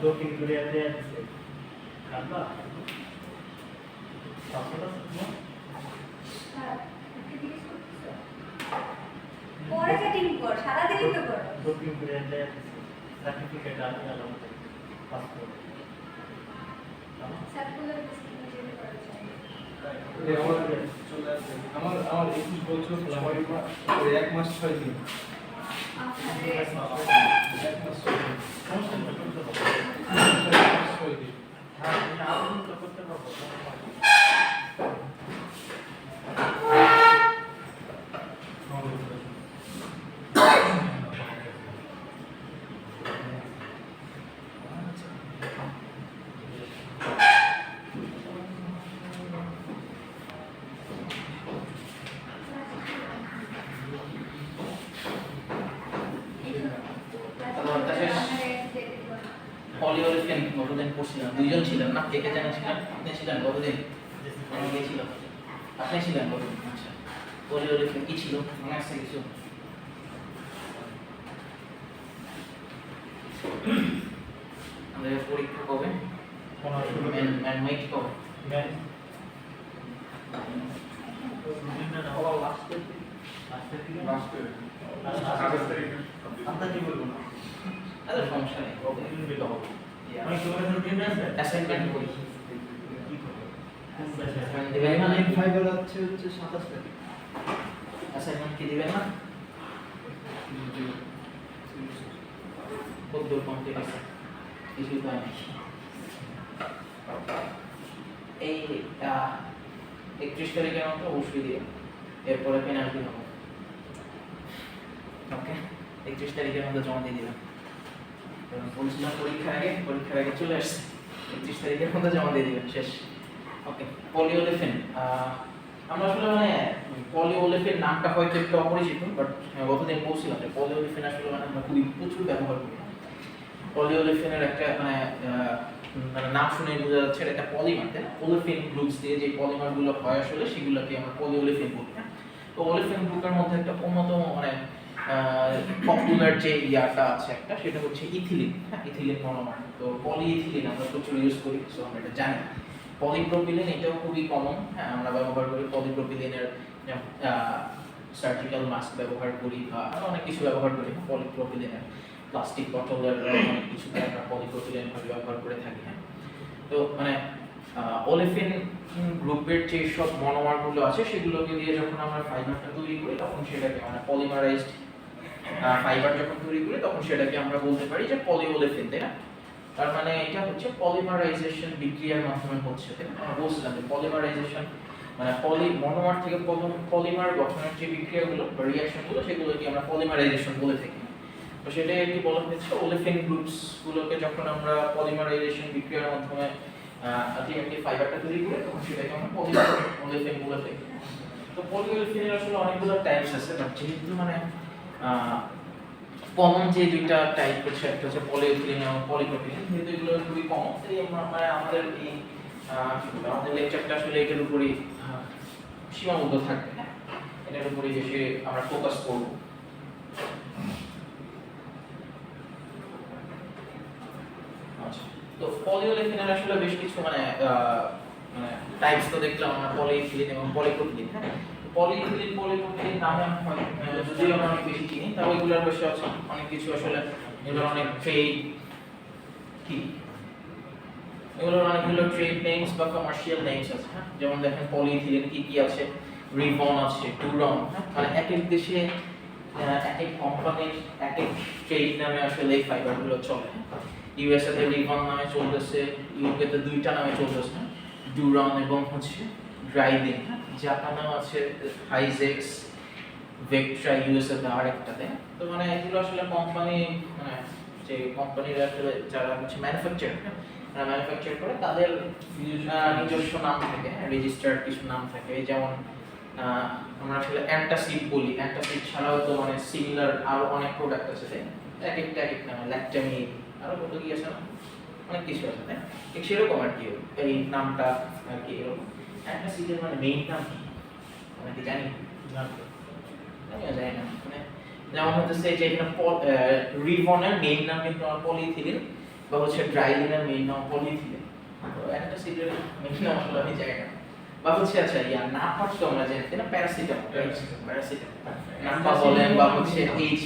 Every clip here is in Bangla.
দক্ষিণ কোরিয়াতে আছে কাটবা পাসপোর্ট পরে কাটিং কর সারা দিনই তো কর দক্ষিণ কোরিয়াতে সার্টিফিকেট আছে আমাদের পাসপোর্ট সার্কুলার ডিসক্রিমিনেশন করা যায় আমার 21 বছর 6 মাস 1 মাস 6 দিন আপনাদের 1 মাস 6 দিন হ্যাঁ আমি আবেদন তো করতে পারবো পলিওলিফিন গতদিন পড়ছিলাম দুইজন ছিলেন না কে কে জানা ছিলেন আপনি ছিলেন গতদিন আমি গেছিলাম আপনি ছিলেন গতদিন আচ্ছা পলিওলিফিন কি ছিল মনে আছে কিছু আমাদের পরীক্ষা কবে ম্যানমেড কবে আপনার কি বলবো না আরে সমস্যা নেই আমি তোমার রুটিন আছে অ্যাসাইনমেন্ট করি কি করব মানে ফাইবার হচ্ছে 27 তারিখ অ্যাসাইনমেন্ট কি দিবেন না কতদূর কমপ্লিট আছে কিছুই তো নাই এই 31 তারিখের মতো অবশ্যই দিবেন এরপরে পেনাল্টি হবে ওকে 31 তারিখের মধ্যে জমা দিয়ে দিবেন বলছিলাম পরীক্ষার আগে চলে আসছে 31 তারিখের মধ্যে জমা দিয়ে দিবেন শেষ ওকে পলিওলিফিন আমরা আসলে মানে পলিওলিফিন নামটা হয়তো একটু অপরিচিত বাট গতদিন বলছিলাম যে পলিওলিফিন আসলে মানে আমরা খুবই প্রচুর ব্যবহার করি পলিওলিফিনের একটা মানে নাম শুনে বোঝা যাচ্ছে এটা একটা পলিমার তাই না ওলিফিন গ্রুপস দিয়ে যে পলিমারগুলো হয় আসলে সেগুলোকে আমরা পলিওলিফিন বলি তো ওলিফিন গ্রুপের মধ্যে একটা অন্যতম মানে পপুলার যে ইয়াটা আছে একটা সেটা হচ্ছে ইথিলিন হ্যাঁ ইথিলিন মনোমার তো পলিইথিলিন আমরা প্রচুর ইউজ করি সো আমরা এটা জানি পলিপ্রোপিলিন এটাও খুবই কমন হ্যাঁ আমরা ব্যবহার করি পলিপ্রোপিলিনের সার্জিক্যাল মাস্ক ব্যবহার করি বা আরো অনেক কিছু ব্যবহার করি পলিপ্রোপিলিনের প্লাস্টিক বোতলের অনেক কিছুতে আমরা পলিপ্রোপিলিন ব্যবহার করে থাকি হ্যাঁ তো মানে ওলিফিন গ্রুপের যে সব মনোমারগুলো আছে সেগুলোকে দিয়ে যখন আমরা ফাইবারটা তৈরি করি তখন সেটাকে মানে পলিমারাইজড ফাইবার যখন তৈরি করি তখন সেটাকে আমরা বলতে পারি যে পলিওলিফিন তাই না তার মানে এটা হচ্ছে পলিমারাইজেশন বিক্রিয়ার মাধ্যমে হচ্ছে তাই না আমরা বলছিলাম যে পলিমারাইজেশন মানে পলি মনোমার থেকে পলিমার গঠনের যে বিক্রিয়াগুলো বা রিঅ্যাকশনগুলো সেগুলোকে আমরা পলিমারাইজেশন বলে থাকি তো সেটাই কি বলা হচ্ছে ওলিফিন গ্রুপস গুলোকে যখন আমরা পলিমারাইজেশন বিক্রিয়ার মাধ্যমে আলটিমেটলি ফাইবারটা তৈরি করে তখন সেটাকে আমরা পলিওলিফিন বলে থাকি তো পলিওলিফিনের আসলে অনেকগুলো টাইপস আছে বাট যেহেতু মানে কমন যে দুইটা টাইপ হচ্ছে একটা হচ্ছে পলিইথিলিন এবং পলিপ্রোপিলিন যেহেতু এগুলো খুবই কমন তাই আমরা আমাদের এই আমাদের লেকচারটা আসলে এটার উপরই সীমাবদ্ধ থাকবে হ্যাঁ এটার উপরই বেশি আমরা ফোকাস করব আচ্ছা তো পলিওলিফিনের আসলে বেশ কিছু মানে টাইপস তো দেখলাম আমরা পলিইথিলিন এবং পলিপ্রোপিলিন হ্যাঁ পলিইথিলিন পলিপ্রোপিলিন নামে হয় যদিও আমরা অনেক বেশি চিনি তাও এগুলোর বেশি আছে অনেক কিছু আসলে এগুলো অনেক ট্রেড কি এগুলোর অনেকগুলো ট্রেড নেমস বা কমার্শিয়াল নেমস আছে হ্যাঁ যেমন দেখেন পলিইথিলিন কি আছে রিবন আছে টুরন হ্যাঁ মানে এক এক দেশে এক এক কোম্পানির এক এক ট্রেড নামে আসলে এই ফাইবারগুলো চলে ইউএসএ তে রিবন নামে চলতেছে ইউকে তে দুইটা নামে চলতেছে ডুরন এবং হচ্ছে ড্রাইভিং জাপানেও আছে হাইজেক্স ভেক্ট্রা ইউএসএ তে আরেকটাতে তো মানে এগুলো আসলে কোম্পানি মানে যে কোম্পানিরা আসলে যারা হচ্ছে ম্যানুফ্যাকচার করে তাদের নিজস্ব নাম থাকে রেজিস্টার্ড কিছু নাম থাকে যেমন আমরা আসলে অ্যান্টাসিড বলি অ্যান্টাসিড ছাড়াও তো মানে সিমিলার আরো অনেক প্রোডাক্ট আছে তাই এক এক নামে ল্যাকটামি আরো কত কি আছে না অনেক কিছু আছে তাই ঠিক সেরকম আর কি এই নামটা আর কি এরকম অ্যান্টাসিডের মানে মেইন নাম কি আমরা কি জানি আমিও জানি না মানে যেমন হচ্ছে যে এখানে রিবনের মেইন নাম কিন্তু পলিইথিলিন বা হচ্ছে ড্রাইলিনের মেইন নাম পলিইথিলিন। তো অ্যান্টাসিডের মেইন নাম আসলে আমি জানি না। বা হচ্ছে আচ্ছা নাপাক তো আমরা জানি না, প্যারাসিটামল, নাপা বলেন বা হচ্ছে H+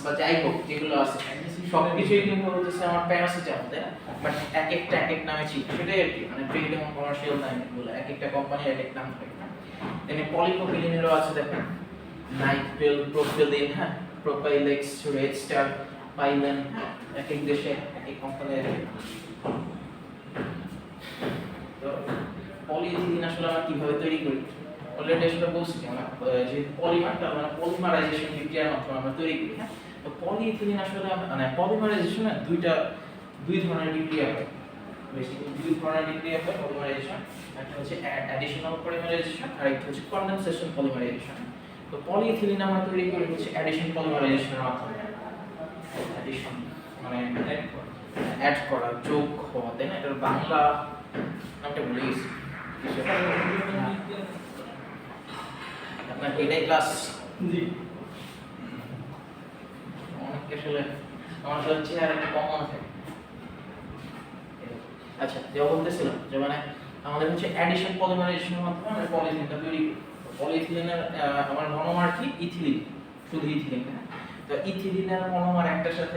বা যাই হোক যেগুলো আছে সবকিছুই কিন্তু হচ্ছে আমার প্যারাসিটামল, তাই না? বাট এক এক নামে ছিল, সেটাই আর কি, মানে ট্রেড এবং কমার্শিয়াল নাম এগুলো, এক একটা কোম্পানির এক এক নাম থাকে। এখানে পলিপ্রোপিলিনেরও আছে, দেখেন নাইট্রিল, প্রোপিলিন, হ্যাঁ, প্রোপাইলেক্স, রেড স্টার, পাইলেন, এক এক দেশে এক এক কোম্পানির। তো পলিইথিলিন আসলে আমরা কিভাবে তৈরি করি অলরেডি আসলে বলছি, আমরা যে পলিমারটা মানে পলিমারাইজেশন বিক্রিয়ার মাধ্যমে আমরা তৈরি করি, হ্যাঁ। তো পলিইথিলিন আসলে মানে পলিমারাইজেশন দুই ধরনের বিক্রিয়া হয়, বেসিক্যালি দুই ধরনের বিক্রিয়া হয় পলিমারাইজেশন। একটা হচ্ছে অ্যাডিশনাল পলিমারাইজেশন আর একটা হচ্ছে কনডেনসেশন পলিমারাইজেশন। তো পলিইথিলিন আমরা তৈরি করি হচ্ছে অ্যাডিশন পলিমারাইজেশনের মাধ্যমে। অ্যাডিশন মানে অ্যাড করা, যোগ হওয়া, তাই না? এটার বাংলা নামটা ভুলে গেছি। আপনার এটাই ক্লাস জি অনেক আসলে আমার আসলে চেহারা একটা কম মনে থাকে। আচ্ছা, যেটা বলতেছিলাম যে মানে আমাদের হচ্ছে অ্যাডিশন পলিমারাইজেশনের মাধ্যমে আমরা পলিইথিলিনটা তৈরি করি। পলিইথিলিনের আমার মনোমার কি ইথিলিন, শুধু ইথিলিন, হ্যাঁ। তো ইথিলিনের মনোমার একটার সাথে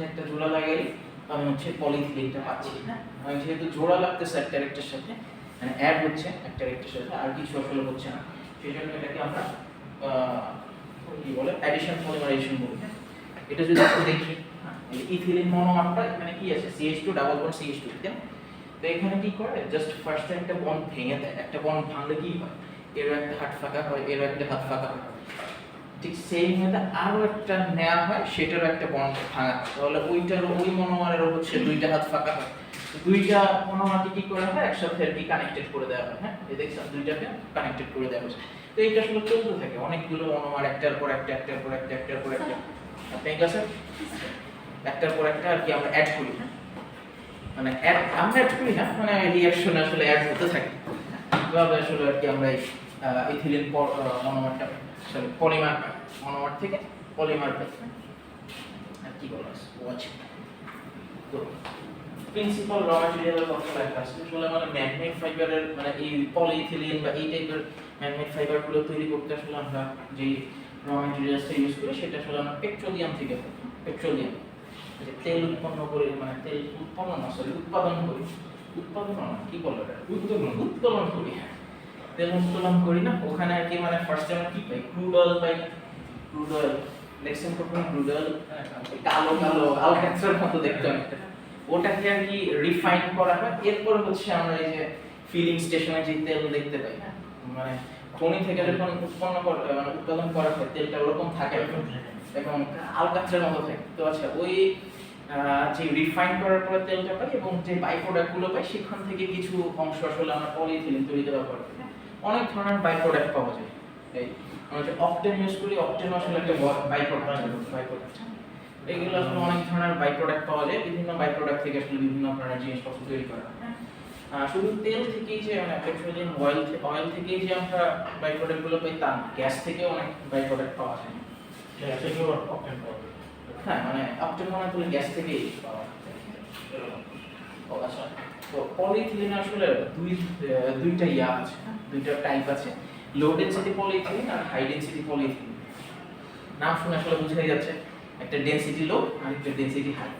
একটা জোড়া লাগাই আমি হচ্ছে পলিইথিলিনটা পাচ্ছি, হ্যাঁ। আমি যেহেতু জোড়া লাগতেছে একটার সাথে, মানে অ্যাড হচ্ছে একটার সাথে, আর কিছু আসলে হচ্ছে না, সেই জন্য এটাকে আমরা কি বলে অ্যাডিশন পলিমারাইজেশন বলি। এটা যদি আমরা দেখি, ইথিলিন মনোমারটা এখানে কি আছে, CH2 ডাবল বন্ড CH2, তাই না? তো এখানে কি করে, জাস্ট ফার্স্টে একটা বন্ড ভেঙে দেয়, একটা বন্ড ভাঙলে কি হয়, এর একটা হাত ফাঁকা হয়, এর একটা হাত ফাঁকা হয়, ঠিক সেই মতো আরো একটা নেওয়া হয়, সেটারও একটা বন্ড ভাঙা হয়, তাহলে ওইটার ওই মনোমারেরও হচ্ছে দুইটা হাত ফাঁকা হয়। দুইটা মনোমারকে কি করা হয়, একসাথে আর কি কানেক্টেড করে দেওয়া হয়, হ্যাঁ। এই দেখছেন দুইটাকে কানেক্টেড করে দেওয়া হয়েছে। তো এইটা আসলে চলতে থাকে, অনেকগুলো মনোমার একটার পর একটা আপনি ক্লাসে একটার পর একটা আর কি আমরা অ্যাড করি, হ্যাঁ। মানে আমরা অ্যাড করি না, মানে রিঅ্যাকশন আসলে অ্যাড হতে থাকে। কিভাবে আসলে আর কি আমরা ইথিলিন মনোমারটা সরি পলিমার মনোমার থেকে পলিমার পাই, আর কি বলা আছে ওয়াচ। তো প্রিন্সিপাল র ম্যাটেরিয়ালের কথা লেখা আছে আসলে মানে ম্যাগনেট ফাইবারের, মানে এই পলিইথিলিন বা এই টাইপের ম্যাগনেট ফাইবারগুলো তৈরি করতে আসলে আমরা যে র ম্যাটেরিয়ালসটা ইউজ করি সেটা আসলে আমরা পেট্রোলিয়াম থেকে পাই। পেট্রোলিয়াম যে তেল উৎপন্ন করি, মানে তেল উৎপন্ন না সরি উৎপাদন করি, উৎপাদন না কি বলে এটা, উত্তোলন করি, তেল উত্তোলন করি না, ওখানে আর কি মানে ফার্স্টে আমরা কি পাই, ক্রুড অয়েল পাই। ক্রুড অয়েল দেখছেন কখনো? ক্রুড অয়েল কালো কালো আলকাত্রার মতো দেখতে অনেকটা, ওটাকে আর কি রিফাইন করা হয়। এরপর হচ্ছে আমরা এই যে ফিলিং স্টেশনে যে তেল দেখতে পাই, হ্যাঁ, মানে খনি থেকে যখন মানে উৎপাদন করা হয় তেলটা ওরকম থাকে এবং আলকাত্রার মতো থাকে। তো আচ্ছা, ওই যে রিফাইন করার পরে তেলটা পাই এবং যে বাই প্রোডাক্টগুলো পাই সেখান থেকে কিছু অংশ আসলে আমরা পলিইথিলিন তৈরিতে ব্যবহার করি। অনেক ধরনের বাই প্রোডাক্ট পাওয়া যায়। এই আমরা যে অকটেন ইউজ করি, অকটেন আসলে একটা বাই প্রোডাক্ট। এইগুলো আসলে অনেক ধরনের বাই প্রোডাক্ট পাওয়া যায়, বিভিন্ন বাই প্রোডাক্ট থেকে আসলে বিভিন্ন ধরনের জিনিসপত্র তৈরি করা হয়। শুধু তেল থেকেই যে মানে পেট্রোলিয়াম অয়েল থেকেই যে আমরা বাই প্রোডাক্টগুলো পাই তা না, গ্যাস থেকেও অনেক বাই প্রোডাক্ট পাওয়া যায়। গ্যাস থেকেও অকটেন পাওয়া যায়। হ্যাঁ, মানে অকটেন মানে তো গ্যাস থেকেই পাওয়া যায়। আচ্ছা, তো পলিইথিলিন আসলে দুইটা ইয়া আছে, দুইটা টাইপ আছে, লো ডেনসিটি পলিইথিলিন আর হাই ডেনসিটি পলিইথিলিন। নাম শুনে আসলে বুঝাই যাচ্ছে, একটা ডেনসিটি লো আর একটা ডেনসিটি হাই।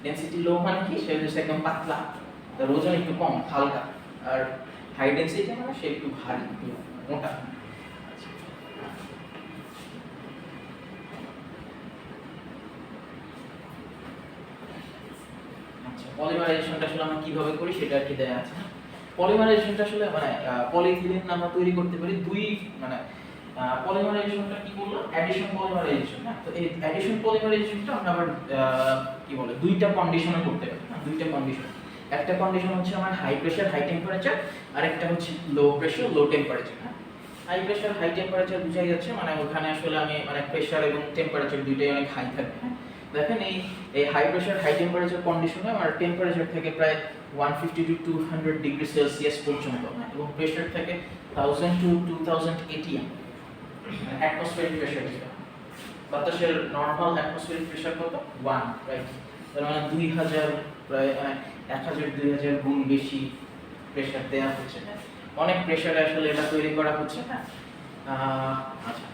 ডেনসিটি লো মানে কি, সে হচ্ছে একদম পাতলা, তার ওজন একটু কম হালকা, আর হাই ডেনসিটি মানে সে একটু ভারী, একটু মোটা। আচ্ছা, পলিমারাইজেশনটা আসলে আমরা কিভাবে করি সেটা আর কি দেয়া আছে। পলিমারাইজেশনটা আসলে মানে পলিইথিলিন আমরা তৈরি করতে পারি দুই, মানে পলিমারাইজেশনটা কি বললাম, অ্যাডিশন পলিমারাইজেশন, হ্যাঁ। তো এই অ্যাডিশন পলিমারাইজেশনটা আমরা আবার কি বলে দুইটা কন্ডিশনে করতে পারি, দুইটা কন্ডিশন। একটা কন্ডিশন হচ্ছে আমার হাই প্রেসার হাই টেম্পারেচার, আর একটা হচ্ছে লো প্রেসার লো টেম্পারেচার, হ্যাঁ। হাই প্রেসার হাই টেম্পারেচার বুঝাই যাচ্ছে মানে ওখানে আসলে আমি মানে প্রেসার এবং টেম্পারেচার দুইটাই অনেক হাই থাকবে, হ্যাঁ। দেখেন এই হাই প্রেসার হাই টেম্পারেচার কন্ডিশনে আমার টেম্পারেচার থেকে প্রায় 150 টু 200 ডিগ্রি সেলসিয়াস পর্যন্ত, এবং প্রেসার থেকে 1000 টু 2000 atm, অ্যাটমসফিয়ারিক প্রেসার। বাতাসের নরমাল অ্যাটমসফিয়ারিক প্রেসার কত 1, রাইট। তার মানে 2000 প্রায় 1000 2000 গুণ বেশি প্রেসার দেওয়া হচ্ছে, হ্যাঁ অনেক প্রেসারে আসলে এটা তৈরি করা হচ্ছে, হ্যাঁ আচ্ছা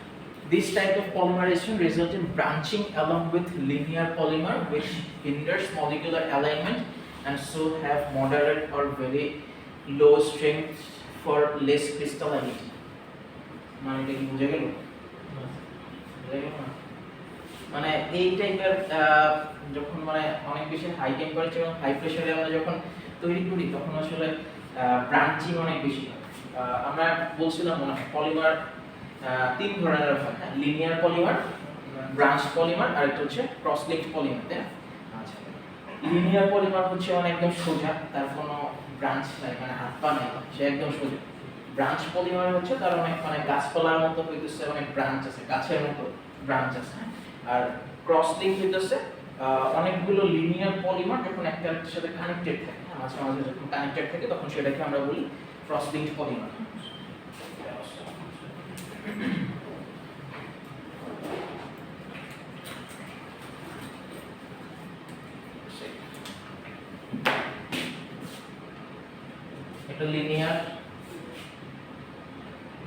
this type of polymerization results in branching along with linear polymer which hinders molecular alignment and so have moderate or very low strength for less crystallinity মানে এটা কি বুঝে গেল? মানে এই টাইপের যখন মানে অনেক বেশি হাই টেম্পারেচার এবং হাই প্রেসারে আমরা যখন তৈরি করি তখন আসলে ব্রাঞ্চিং অনেক বেশি হয়। আমরা বলছিলাম মনে হয় পলিমার তিন ধরনের হয়, লিনিয়ার পলিমার, ব্রাঞ্চ পলিমার আর একটা হচ্ছে ক্রস লিঙ্কড পলিমার, তাই না? আচ্ছা লিনিয়ার পলিমার হচ্ছে মানে একদম সোজা, তার কোনো ব্রাঞ্চ নাই, মানে হাত পা নাই, সে একদম সোজা। ব্রাঞ্চ পলিমার হচ্ছে তার অনেক মানে গাছপালার মতো হইতেছে, অনেক ব্রাঞ্চ আছে, গাছের মতো ব্রাঞ্চ আছে। আর ক্রস লিঙ্ক হইতেছে অনেকগুলো লিনিয়ার পলিমার যখন একটা আরেকটার সাথে কানেক্টেড থাকে, মাঝে মাঝে যখন কানেক্টেড থাকে তখন সেটাকে আমরা বলি ক্রস লিঙ্কড পলিমার। এটা লিনিয়ার,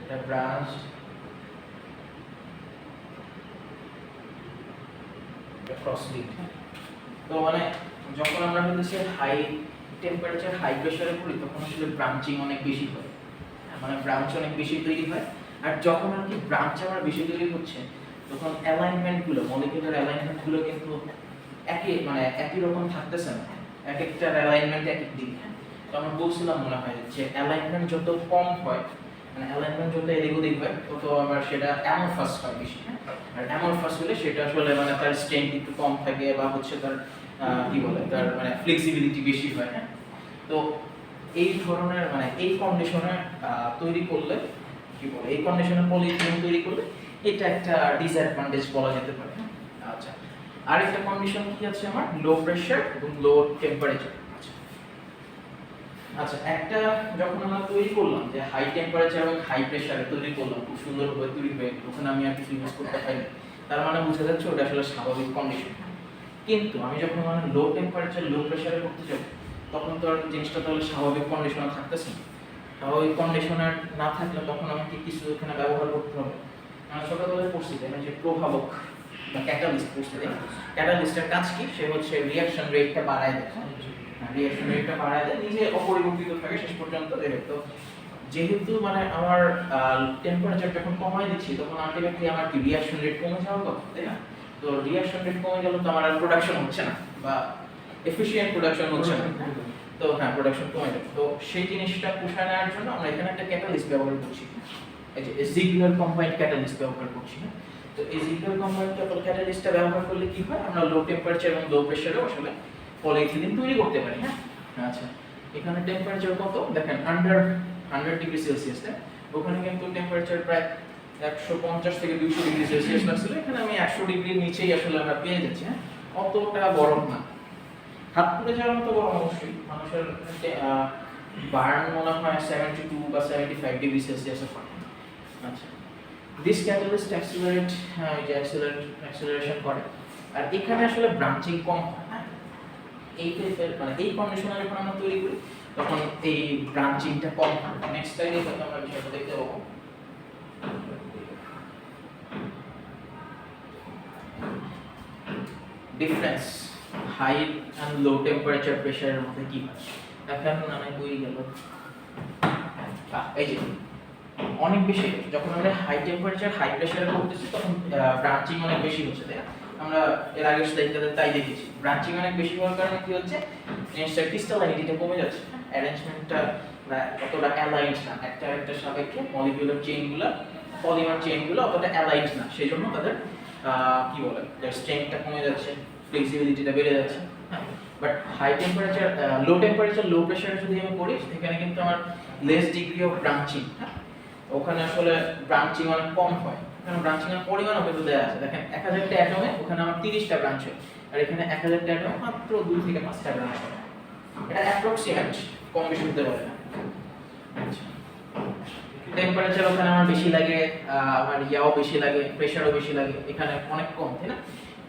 এটা ব্রাঞ্চ, এটা ক্রস লিঙ্ক। তো মানে যখন আমরা হচ্ছে হাই টেম্পারেচার হাই প্রেসারে করি তখন আসলে ব্রাঞ্চিং অনেক বেশি হয়, মানে ব্রাঞ্চ অনেক বেশি তৈরি হয়। আর যখন আর কি ব্রাঞ্চ আমার বেশি তৈরি হচ্ছে তখন অ্যালাইনমেন্টগুলো, মলিকিউলার অ্যালাইনমেন্টগুলো কিন্তু একই রকম থাকতেছে না, এক একটার অ্যালাইনমেন্ট এক এক দিক। তো আমরা বলছিলাম মনে হয় যে অ্যালাইনমেন্ট যত কম হয়, মানে অ্যালাইনমেন্ট যত এদিক ওদিক হয় তত আবার সেটা অ্যামরফাস হয় বেশি। আর অ্যামরফাস হলে সেটা আসলে মানে তার স্ট্রেংথ একটু কম থাকে বা হচ্ছে তার কি বলে তার মানে ফ্লেক্সিবিলিটি বেশি হয়। হ্যাঁ তো এই ধরনের মানে এই কন্ডিশনে তৈরি করলে কি বলে, এই কন্ডিশনে পলিথিলিন তৈরি করলে এটা একটা ডিসঅ্যাডভান্টেজ বলা যেতে পারে। আচ্ছা আরেকটা কন্ডিশন কি আছে আমার, লো প্রেসার এবং লো টেম্পারেচার। আচ্ছা একটা যখন আমরা তৈরি করলাম যে হাই টেম্পারেচার এবং হাই প্রেসারে তৈরি করলাম, খুব সুন্দরভাবে তৈরি হয়ে গেল, ওখানে আমি আর কিছু ইউজ করতে পারিনি, তার মানে বোঝা যাচ্ছে ওটা আসলে স্বাভাবিক কন্ডিশন। কিন্তু আমি যখন মানে লো টেম্পারেচার লো প্রেসারে করতে যাব তখন তো আর জিনিসটা তাহলে স্বাভাবিক কন্ডিশনে থাকতেছে না। স্বাভাবিক কন্ডিশনে না থাকলে তখন আমাকে কিছু এখানে ব্যবহার করতে হবে। আমরা ছোটবেলায় পড়ছি তাই না, যে প্রভাবক বা ক্যাটালিস্ট পড়ছি, তাই না? ক্যাটালিস্টের কাজ কি, সে হচ্ছে রিঅ্যাকশন রেটটা বাড়ায় দেয়, রিঅ্যাকশন রেটটা বাড়ায় দেয়, নিজে অপরিবর্তিত থাকে শেষ পর্যন্ত। তো যেহেতু মানে আমার টেম্পারেচার যখন কমাই দিচ্ছি তখন আলটিমেটলি আমার কি রিঅ্যাকশন রেট কমে যাওয়ার কথা, তাই না? তো রিঅ্যাকশন রেট কমে গেল তো আমার আর প্রোডাকশন হচ্ছে না বা এফিশিয়েন্ট প্রোডাকশন হচ্ছে না। তো হ্যাঁ প্রোডাকশন কমে যাবে। তো সেই জিনিসটা পুষায় নেওয়ার জন্য আমরা এখানে একটা ক্যাটালিস্ট ব্যবহার করছি, এই যে জিগলার কম্বাইন্ড ক্যাটালিস্ট ব্যবহার করছি। তো এই জিগলার কম্বাইন্ড ক্যাটালিস্টটা ব্যবহার করলে কি হয়, আমরা লো টেম্পারেচার এবং লো প্রেসারে আসলে পলিইথিলিন তৈরি করতে পারি। হ্যাঁ আচ্ছা এখানে টেম্পারেচার কত দেখেন, আন্ডার 100 ডিগ্রি সেলসিয়াস, ওখানে কিন্তু টেম্পারেচার প্রায় 150 থেকে 200 ডিগ্রি সেলসিয়াস লাগছিল, এখানে আমি 100 ডিগ্রির নিচেই আসলে আমরা পেয়ে যাচ্ছি। হ্যাঁ অতটা গরম না, হাত পুড়ে যাওয়ার মতো গরম অবশ্যই, মানুষের বার্ন মনে হয় 72 বা 75 ডিগ্রি সেলসিয়াসে হয়। আচ্ছা দিস ক্যাটালিস্ট অ্যাক্সিলারেশন করে, আর এখানে আসলে ব্রাঞ্চিং কম হয়। হ্যাঁ এই টাইপের মানে এই কন্ডিশনে যখন আমরা তৈরি করি তখন এই ব্রাঞ্চিংটা কম হয়। নেক্সট স্লাইডে হয়তো আমরা বিষয়টা দেখতে পাবো। Difference high and low temperature প্রেসারের মধ্যে কি হয় দেখেন, মানে বই গেল এই যে অনেক বেশি যখন আমরা হাই টেম্পারেচার হাই প্রেসারে করতেছি তখন ব্রাঞ্চিং অনেক বেশি হচ্ছে, তাই না? আমরা এর আগের স্লাইডটাতে তাই দেখেছি, ব্রাঞ্চিং অনেক বেশি হওয়ার কারণে কি হচ্ছে, জিনিসটা ক্রিস্টালাইনিটিটা কমে যাচ্ছে, অ্যারেঞ্জমেন্টটা অতটা অ্যালাইন্ড না, একটা একটা সাপেক্ষে মলিকিউলার চেইনগুলো পলিমার চেইনগুলো অতটা অ্যালাইন্ড না, সেই জন্য তাদের কি বলে তার স্ট্রেংথটা কমে যাচ্ছে, ফ্লেক্সিবিলিটিটা বেড়ে যাচ্ছে। হ্যাঁ but high temperature low temperature low প্রেসারে যদি আমি করি সেখানে কিন্তু আমার লেস ডিগ্রি অফ ব্রাঞ্চিং, হ্যাঁ ওখানে আসলে ব্রাঞ্চিং অনেক কম হয়, কারণ ব্রাঞ্চিং এর পরিমাণও কিন্তু দেয়া আছে। দেখেন 1000টা অ্যাটমে ওখানে আমার 30টা ব্রাঞ্চ হয়, আর এখানে 1000টা অ্যাটমে মাত্র 2 থেকে 5টা ব্রাঞ্চ হয়। এটা অ্যাপ্রক্সিমেট, কম বেশি হতে পারে না। আচ্ছা টেম্পারেচার ওখানে আমার বেশি লাগে, আমার ইয়াও বেশি লাগে, প্রেসারও বেশি লাগে, এখানে অনেক কম, তাই না?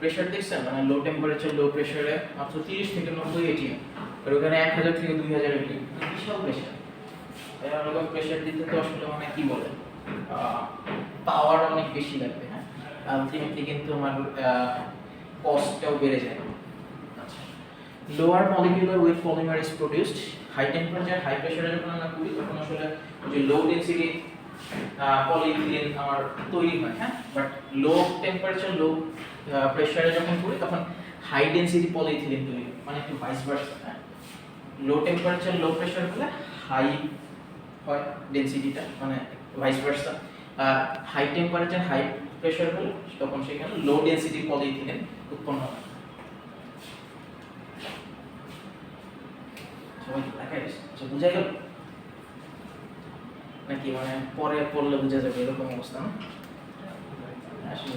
প্রেসার দেখছেন মানে লো টেম্পারেচার লো প্রেসারে মাত্র 30 থেকে 90 এটিএম আর ওখানে 1000 থেকে 2000 এটিএম বিশাল প্রেসার এরকম প্রেসার দিতে তো আসলে মানে কি বলে পাওয়ার অনেক বেশি লাগবে হ্যাঁ আলটিমেটলি কিন্তু আমার কস্টটাও বেড়ে যায় আচ্ছা lower molecular weight polymer is produced high temperature high প্রেসারে যখন আমরা করি তখন আসলে যে লো ডেনসিটি পলিইথিলিন আমার তৈরি হয় হ্যাঁ বাট লো টেম্পারেচার লো প্রেসারে যখন করি তখন হাই ডেনসিটি পলিইথিলিন তৈরি হয় মানে একটু ভাইস ভার্সা হ্যাঁ লো টেম্পারেচার লো প্রেসার হলে হাই হয় ডেনসিটিটা মানে vice versa high temperature high pressure হলে তখন সেখানে লো ডেনসিটি পলিইথিলিন উৎপন্ন হয় সবাই দেখাই আচ্ছা বুঝা গেল নাকি মানে পরে পড়লে বোঝা যাবে এরকম অবস্থা না আসলে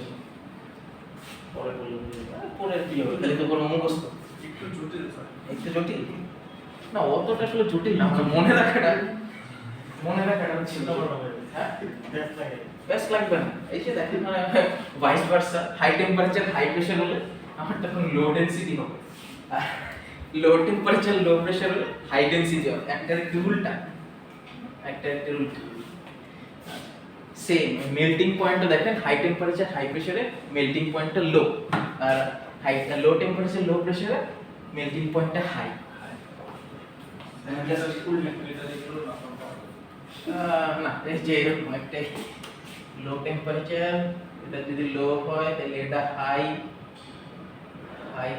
পরে পড়লে বোঝা যাবে পরে কি হবে তাহলে তো কোনো মুখস্থ একটু জটিল স্যার একটু জটিল না অতটা আসলে জটিল না মানে মনে রাখাটা হচ্ছে হ্যাঁ বেস্ট লাগবে না এই যে দেখেন মানে vice versa high temperature high pressure হলে আমার তখন লো ডেনসিটি হবে লো টেম্পারেচার লো প্রেসার হলে হাই ডেনসিটি হবে একটা একটু উল্টা সেম মেল্টিং পয়েন্টটা দেখেন হাই টেম্পারেচার হাই প্রেসারে মেল্টিং পয়েন্টটা লো আর হাই লো টেম্পারেচার লো প্রেসারে মেল্টিং পয়েন্টটা হাই না এই যে এরকম একটা লো টেম্পারেচার এটা যদি লো হয় তাহলে এটা হাই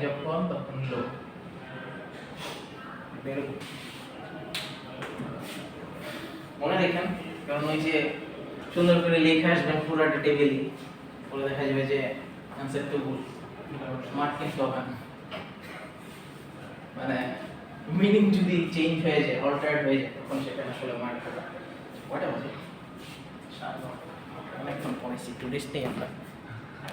যখন তখন লো মনে রাখেন কারণ ওই যে সুন্দর করে লিখে আসবেন পুরোটা টেবিলে পরে দেখা যাবে যে অ্যানসার তো ভুল মার্ক কিন্তু হবে না মানে মিনিং যদি চেঞ্জ হয়ে যায় অল্টারেট হয়ে যায় তখন সেটা আসলে মার্ক হবে কয়টা বাজে অনেকক্ষণ পরে একটু রেস্ট নেই আমরা